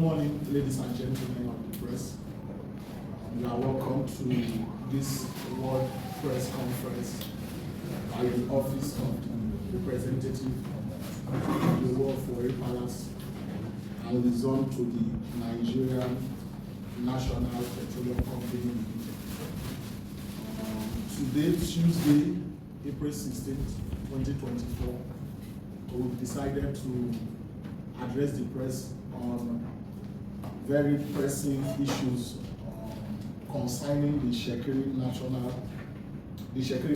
morning, ladies and gentlemen of the press. You are welcome to this World Press Conference by the Office of the Representative of the Olu of Warri Palace and Liaison to the Nigerian National Petroleum Company Limited. Today, Tuesday, April 16, 2024, we've decided to address the press on very pressing issues concerning the Itsekiri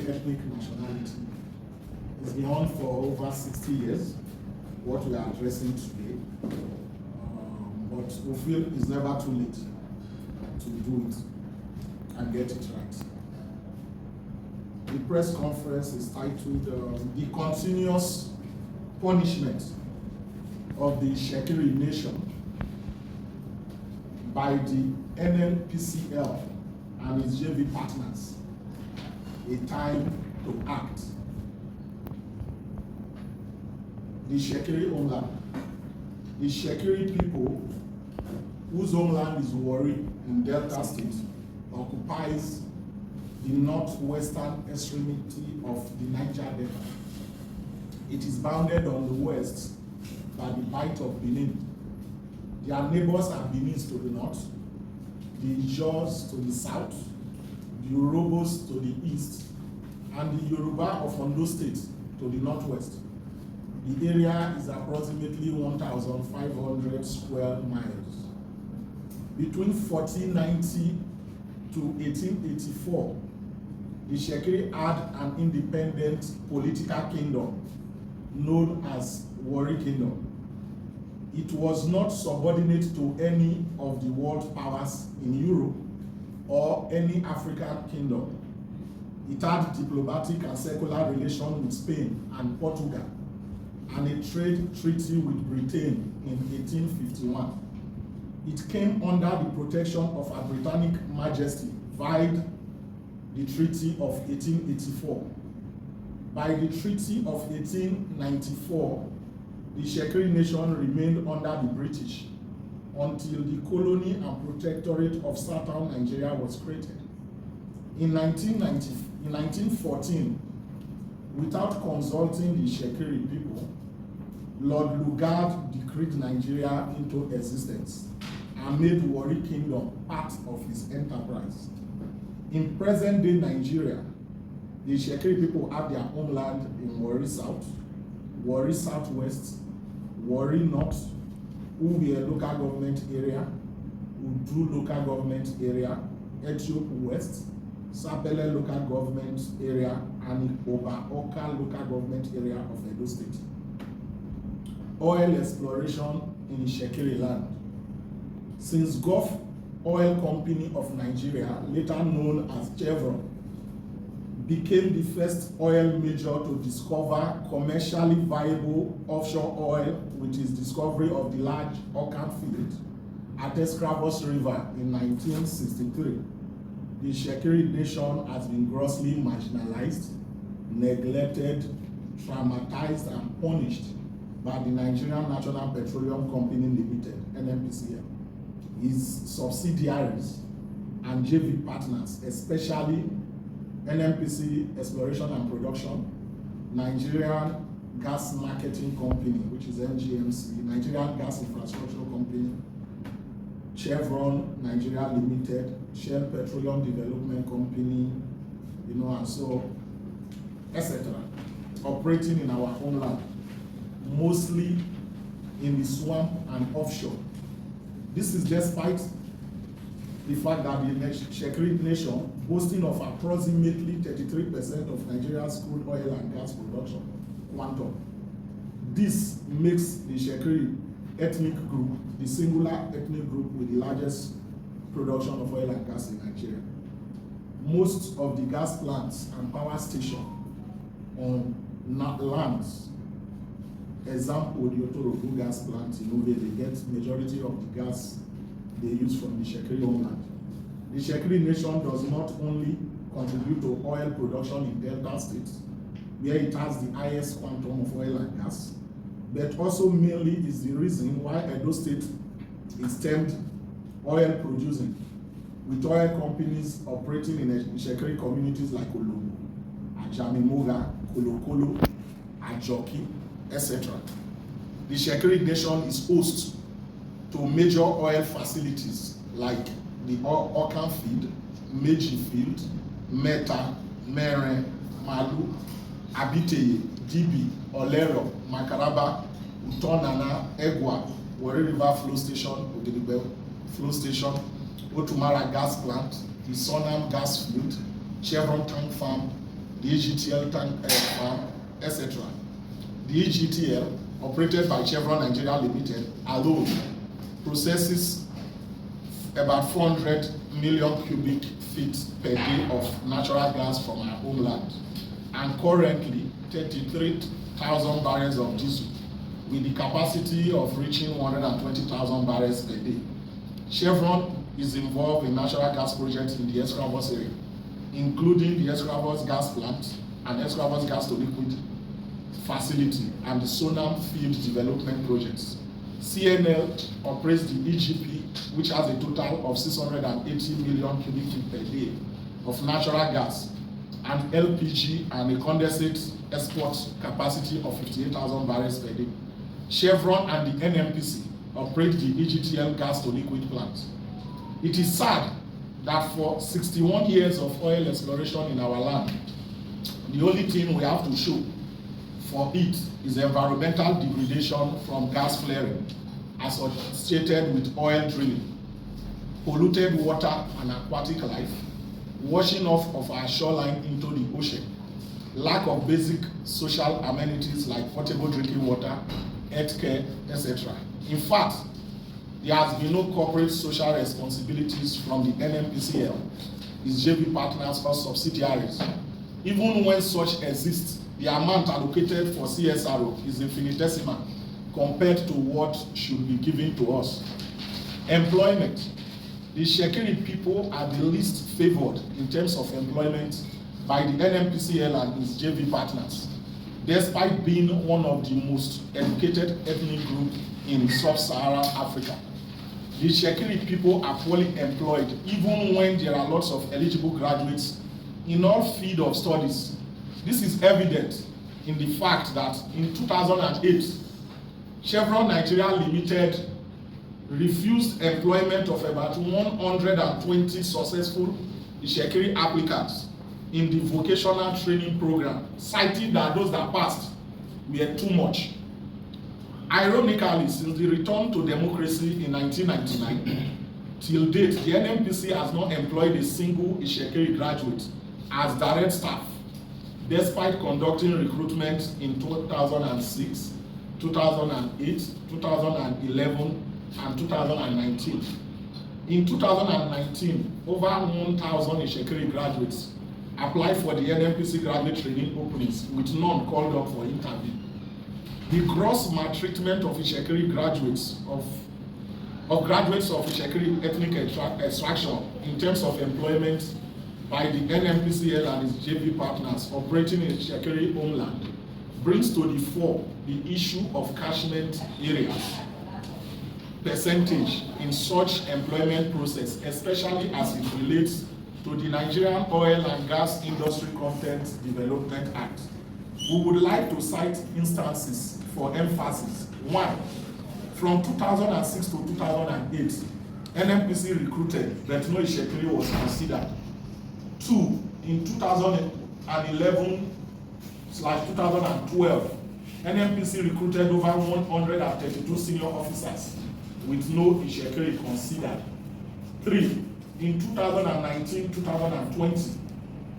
ethnic nationality. It's been on for over 60 years, what we are addressing today, but we feel it's never too late to do it and get it right. The press conference is titled The Continuous Punishment of the Itsekiri Nation by the NNPCL and its JV partners, a time to act. The Itsekiri homeland. The Itsekiri people, whose homeland is Warri in Delta State, occupies the northwestern extremity of the Niger Delta. It is bounded on the west by the Bight of Benin. Their neighbors are Benin to the north, the Jaws to the south, the Urhobos to the east, and the Yoruba of Ondo State to the northwest. The area is approximately 1,500 square miles. Between 1490 to 1884, the Itsekiri had an independent political kingdom known as Warri Kingdom. It was not subordinate to any of the world powers in Europe or any African kingdom. It had diplomatic and secular relations with Spain and Portugal, and a trade treaty with Britain in 1851. It came under the protection of Her Britannic Majesty via the Treaty of 1884. By the Treaty of 1894, the Itsekiri Nation remained under the British until the colony and protectorate of southern Nigeria was created. In 1914, without consulting the Itsekiri people, Lord Lugard decreed Nigeria into existence and made Warri Kingdom part of his enterprise. In present-day Nigeria, the Itsekiri people have their homeland in Warri South, Warri Southwest, Warri North, Ughelli local government area, Udu local government area, Etiop West, Sapele local government area, and Oba-Oka local government area of Edo State. Oil exploration in Itsekiri land. Since Gulf Oil Company of Nigeria, later known as Chevron, became the first oil major to discover commercially viable offshore oil with its discovery of the large Okan field at Escravos River in 1963. The Itsekiri Nation has been grossly marginalized, neglected, traumatized, and punished by the Nigerian National Petroleum Company Limited, NNPCL, its subsidiaries and JV partners, especially NNPC Exploration and Production, Nigerian Gas Marketing Company, which is NGMC, Nigerian Gas Infrastructure Company, Chevron Nigeria Limited, Shell Petroleum Development Company, and so, etc., operating in our homeland, mostly in the swamp and offshore. This is despite the fact that the Itsekiri Nation, boasting of approximately 33% of Nigeria's crude oil and gas production quantum. This makes the Itsekiri ethnic group the singular ethnic group with the largest production of oil and gas in Nigeria. Most of the gas plants and power stations on lands, example, the Otorogu Gas plant in Ughelli, they get majority of the gas they use from the Itsekiri homeland. The Itsekiri Nation does not only contribute to oil production in Delta State, where it has the highest quantum of oil and gas, but also mainly is the reason why Edo State is termed oil producing, with oil companies operating in Itsekiri communities like Olu, Ajamimoga, Kolokolo, Ajoki, etc. The Itsekiri Nation is host to major oil facilities like the Okan Field, Meji Field, Meta, Mere, Malu, Abiteye, Dibi, Olero, Makaraba, Utonana, Egwa, Warri River Flow Station, Ogedibe Flow Station, Otumara Gas Plant, the Sonam Gas Field, Chevron Tank Farm, the EGTL Tank Farm, etc. The EGTL, operated by Chevron Nigeria Limited, alone processes about 400 million cubic feet per day of natural gas from our homeland, and currently 33,000 barrels of diesel, with the capacity of reaching 120,000 barrels per day. Chevron is involved in natural gas projects in the Escravos area, including the Escravos gas plant and Escravos gas to liquid facility and the Sonam field development projects. CNL operates the EGP, which has a total of 680 million cubic feet per day of natural gas, and LPG and a condensate export capacity of 58,000 barrels per day. Chevron and the NNPC operate the EGTL gas to liquid plant. It is sad that for 61 years of oil exploration in our land, the only thing we have to show for it is environmental degradation from gas flaring associated with oil drilling, polluted water and aquatic life, washing off of our shoreline into the ocean, lack of basic social amenities like potable drinking water, healthcare, etc. In fact, there has been no corporate social responsibilities from the NNPCL, its JV partners or subsidiaries. Even when such exists, the amount allocated for CSRO is infinitesimal compared to what should be given to us. Employment. The Itsekiri people are the least favored in terms of employment by the NNPCL and its JV partners, despite being one of the most educated ethnic groups in sub-Saharan Africa. The Itsekiri people are poorly employed even when there are lots of eligible graduates in all fields of studies. This is evident in the fact that in 2008, Chevron Nigeria Limited refused employment of about 120 successful Itsekiri applicants in the vocational training program, citing that those that passed were too much. Ironically, since the return to democracy in 1999, till date, the NNPC has not employed a single Itsekiri graduate as direct staff, despite conducting recruitment in 2006, 2008, 2011, and 2019. In 2019, over 1,000 Itsekiri graduates applied for the NNPC graduate training openings, with none called up for interview. The gross maltreatment of Itsekiri graduates of Itsekiri ethnic extraction in terms of employment by the NNPCL and its JV partners operating in Itsekiri homeland brings to the fore the issue of catchment areas percentage in such employment process, especially as it relates to the Nigerian Oil and Gas Industry Content Development Act. We would like to cite instances for emphasis. One, from 2006 to 2008, NNPC recruited, but no Itsekiri was considered. Two, in 2011/2012, NNPC recruited over 132 senior officers with no Itsekiri considered. Three, in 2019-2020,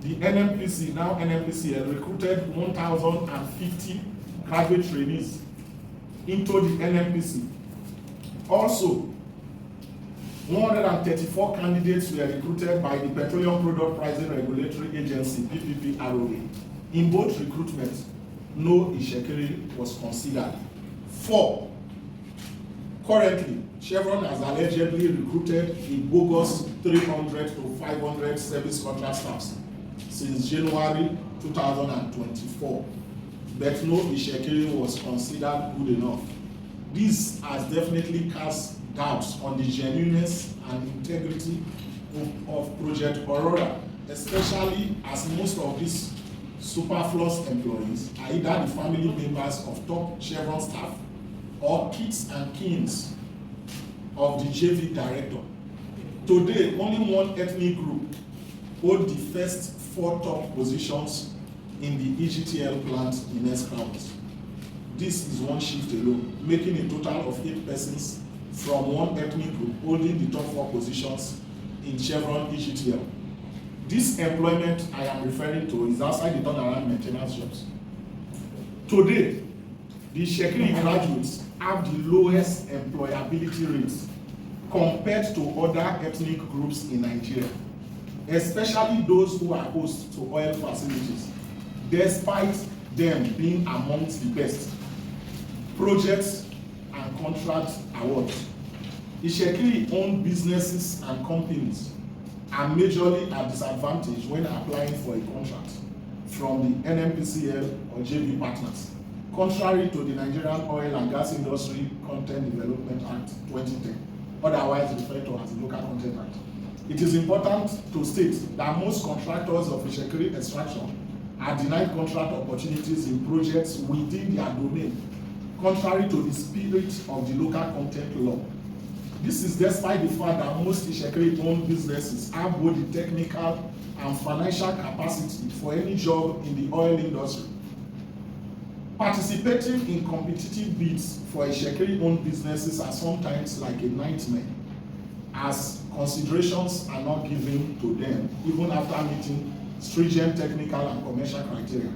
the NNPC, now NNPCL, recruited 1,050 graduate trainees into the NNPC. Also, 134 candidates were recruited by the Petroleum Product Pricing Regulatory Agency, PPPROA. In both recruitments, no Itsekiri was considered. 4. Currently, Chevron has allegedly recruited a bogus 300 to 500 service contract staffs since January 2024, but no Itsekiri was considered good enough. This has definitely cast doubts on the genuineness and integrity of Project Aurora, especially as most of these superfluous employees are either the family members of top Chevron staff or kids and kins of the JV director. Today, only one ethnic group hold the first 4 top positions in the EGTL plant in Elcrest. This is one shift alone, making a total of 8 persons from one ethnic group holding the top 4 positions in Chevron EGTL. This employment I am referring to is outside the turnaround maintenance jobs. Today, the Itsekiri graduates have the lowest employability rates compared to other ethnic groups in Nigeria, especially those who are host to oil facilities, despite them being amongst the best. Projects and contract awards. Itsekiri-owned businesses and companies are majorly at disadvantage when applying for a contract from the NNPCL or JV partners, contrary to the Nigerian Oil and Gas Industry Content Development Act 2010, otherwise referred to as the Local Content Act. It is important to state that most contractors of Itsekiri extraction are denied contract opportunities in projects within their domain, contrary to the spirit of the local content law. This is despite the fact that most Itsekiri-owned businesses have both the technical and financial capacity for any job in the oil industry. Participating in competitive bids for Itsekiri-owned businesses are sometimes like a nightmare, as considerations are not given to them even after meeting stringent technical and commercial criteria.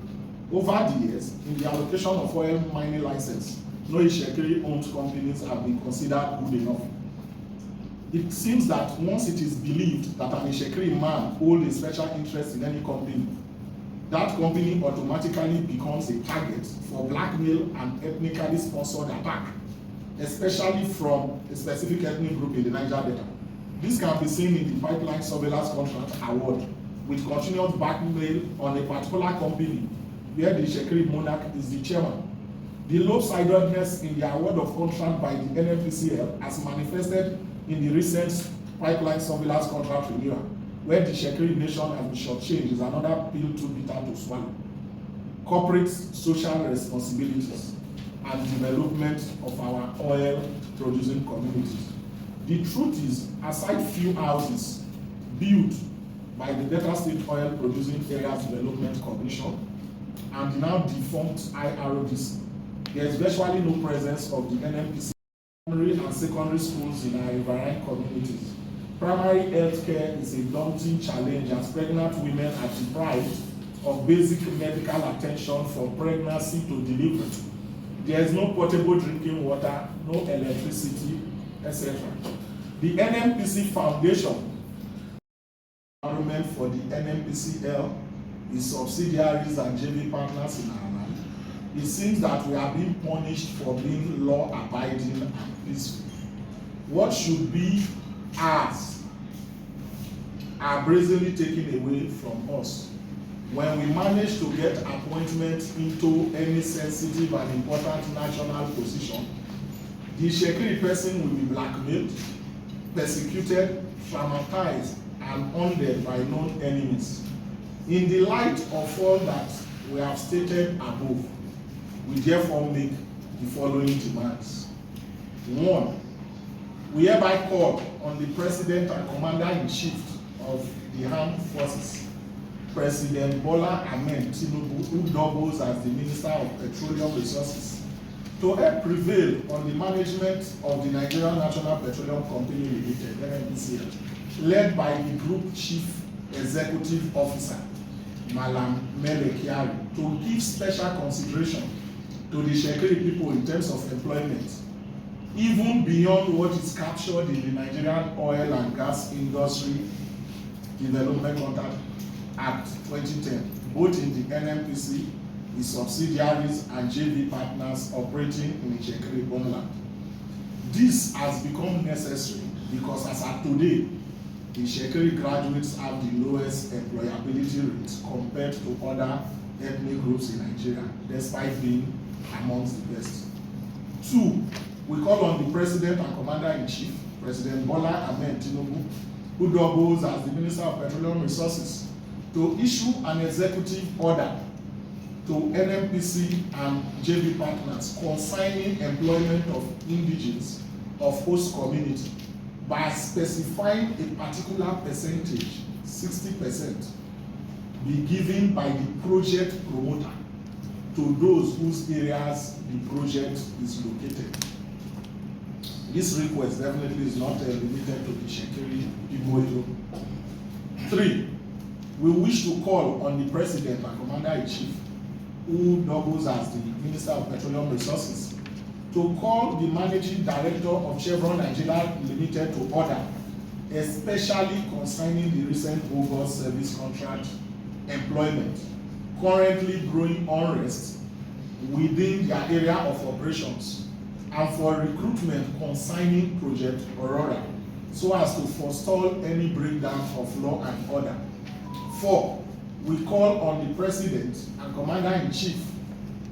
Over the years, in the allocation of oil mining license, no Itsekiri-owned companies have been considered good enough. It seems that once it is believed that an Itsekiri man holds a special interest in any company, that company automatically becomes a target for blackmail and ethnically sponsored attack, especially from a specific ethnic group in the Niger Delta. This can be seen in the pipeline surveillance contract award, with continuous blackmail on a particular company where the Itsekiri monarch is the chairman. The lopsidedness in the award of contract by the NNPCL as manifested in the recent pipeline surveillance contract renewal, where the Itsekiri Nation has been shortchanged, is another pill too bitter to swallow. Corporate social responsibilities and development of our oil-producing communities. The truth is, aside few houses built by the Delta State Oil Producing Areas Development Commission and the now defunct IRODC, there is virtually no presence of the NNPC primary and secondary schools in our riverine communities. Primary health care is a daunting challenge as pregnant women are deprived of basic medical attention from pregnancy to delivery. There is no potable drinking water, no electricity, etc. The NNPC Foundation, environment for the NNPCL, its subsidiaries and JV partners in our land, it seems that we are being punished for being law-abiding and peaceful. What should be ours are brazenly taken away from us. When we manage to get appointments into any sensitive and important national position, the Itsekiri person will be blackmailed, persecuted, traumatized, and haunted by known enemies. In the light of all that we have stated above, we therefore make the following demands. 1. We hereby call on the President and Commander-in-Chief of the Armed Forces, President Bola Ahmed Tinubu, who doubles as the Minister of Petroleum Resources, to help prevail on the management of the Nigerian National Petroleum Company Limited, NNPCL, led by the Group Chief Executive Officer, Malam Kyari, to give special consideration to the Itsekiri people in terms of employment, even beyond what is captured in the Nigerian Oil and Gas Industry Development Contract Act 2010, both in the NNPC, the subsidiaries and JV partners operating in Itsekiri homeland. This has become necessary because as of today, the Itsekiri graduates have the lowest employability rates compared to other ethnic groups in Nigeria, despite being amongst the best. 2. we call on the President and Commander-in-Chief, President Bola Ahmed Tinubu, who doubles as the Minister of Petroleum Resources, to issue an executive order to NNPC and JV partners concerning employment of indigenes of host community by specifying a particular percentage, 60%, be given by the project promoter to those whose areas the project is located. This request definitely is not limited to the Itsekiri people. 3, we wish to call on the President and Commander-in-Chief, who doubles as the Minister of Petroleum Resources, to call the Managing Director of Chevron Nigeria Limited to order, especially concerning the recent bogus service contract employment, currently growing unrest within their area of operations, and for recruitment concerning Project Aurora, so as to forestall any breakdown of law and order. 4, we call on the President and Commander-in-Chief,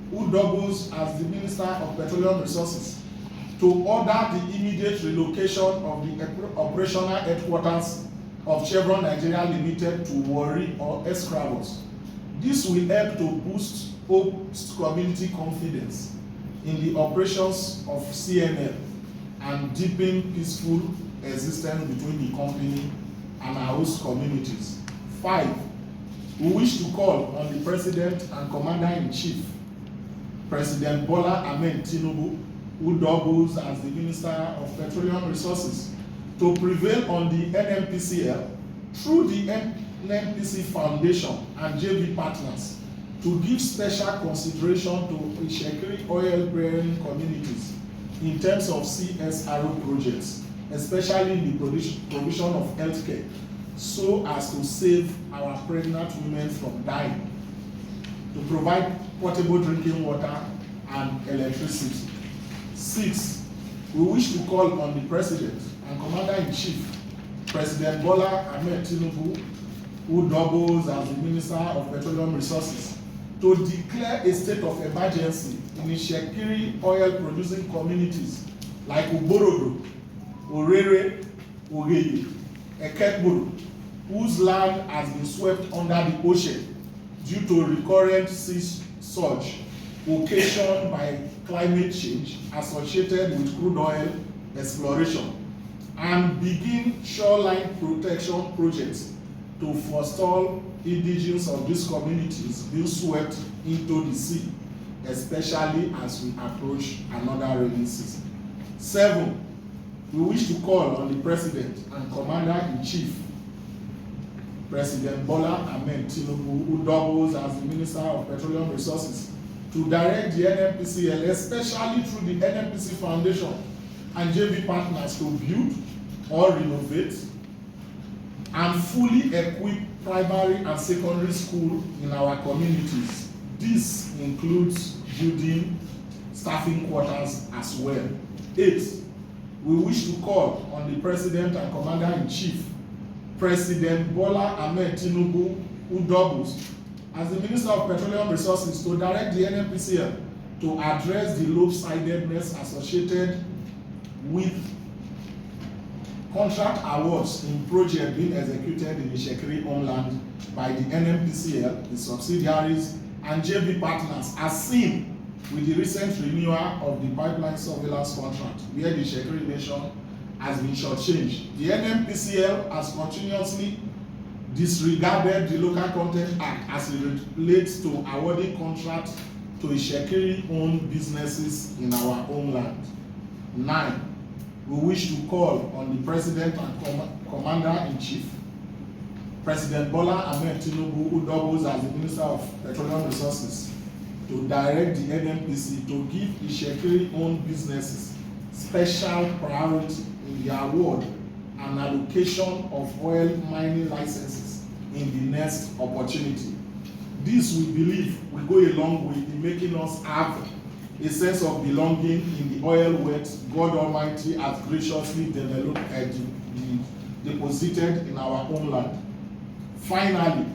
who doubles as the Minister of Petroleum Resources, to order the immediate relocation of the operational headquarters of Chevron Nigeria Limited to Warri or Escravos. This will help to boost host community confidence in the operations of CNL and deepen peaceful existence between the company and our host communities. 5, we wish to call on the President and Commander-in-Chief, President Bola Ahmed Tinubu, who doubles as the Minister of Petroleum Resources, to prevail on the NNPCL through the NNPC Foundation and JV partners to give special consideration to Itsekiri oil-bearing communities in terms of CSRO projects, especially in the provision of healthcare, so as to save our pregnant women from dying, to provide portable drinking water and electricity. 6, we wish to call on the President and Commander-in-Chief, President Bola Ahmed Tinubu, who doubles as the Minister of Petroleum Resources, to declare a state of emergency in Itsekiri oil-producing communities like Oborogbo, Orere, Ughelli, Ekekboro, whose land has been swept under the ocean due to recurrent sea surge occasioned by climate change associated with crude oil exploration, and begin shoreline protection projects to forestall indigenes of these communities being swept into the sea, especially as we approach another rainy season. 7, we wish to call on the President and Commander-in-Chief, President Bola Ahmed Tinubu, who doubles as the Minister of Petroleum Resources, to direct the NNPCL, especially through the NNPC Foundation and JV partners, to build or renovate and fully equip primary and secondary school in our communities. This includes building staffing quarters as well. 8, we wish to call on the President and Commander-in-Chief, President Bola Ahmed Tinubu, who doubles as the Minister of Petroleum Resources, to direct the NNPCL to address the lopsidedness associated with contract awards in projects being executed in the Itsekiri homeland by the NNPCL, the subsidiaries, and JV partners, as seen with the recent renewal of the pipeline surveillance contract, where the Itsekiri Nation has been shortchanged. The NNPCL has continuously disregarded the Local Content Act as it relates to awarding contracts to Itsekiri-owned businesses in our homeland. 9, we wish to call on the President and Commander-in-Chief, President Bola Ahmed Tinubu, who doubles as the Minister of Petroleum Resources, to direct the NNPC to give Itsekiri-owned businesses special priority in the award and allocation of oil mining licenses in the next opportunity. This, we believe, will go a long way in making us have a sense of belonging in the oil wealth God Almighty has graciously developed and deposited in our homeland. Finally,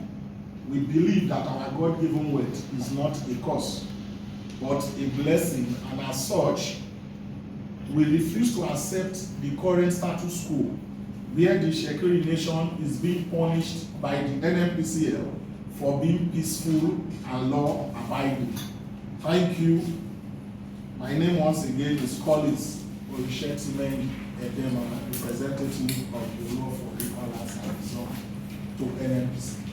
we believe that our God-given wealth is not a curse, but a blessing, and as such, we refuse to accept the current status quo where the Itsekiri Nation is being punished by the NNPCL for being peaceful and law-abiding. Thank you. My name once again is Oritsetimeyin Edema, representative of the Olu of Warri Palace and Liaison to NNPC.